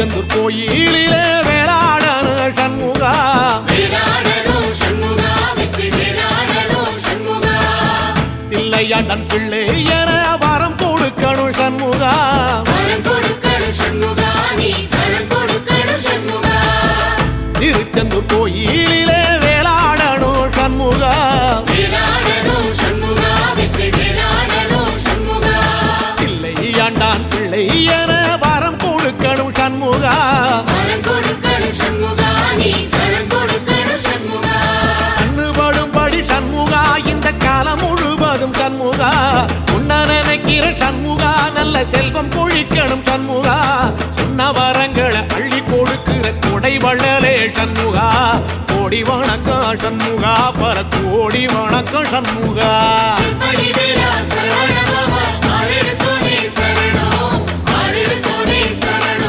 திருச்செந்தூர் கோயிலிலே வேளாடனு சண்முகா தில்லையாண்டன் பிள்ளை என வரம் கொடுக்கணும் சண்முகா திருச்செந்தூர் கோயிலிலே வேளாடனு சண்முகா தில்லையாண்டான் பிள்ளை என வரம் கொடுக்கணும் சண்முகா கண்ணுபடும்படி சண்முகா இந்த காலம் முழுவதும் சண்முகா உன்ன நினைக்கிற சண்முகா நல்ல செல்வம் பொழிக்கணும் சண்முகா சொன்ன வரங்களை அள்ளி கொடுக்கிற கொடை வள்ளலே சண்முகா கோடி வணக்கம் சண்முகா பல கோடி வணக்கம் சண்முகா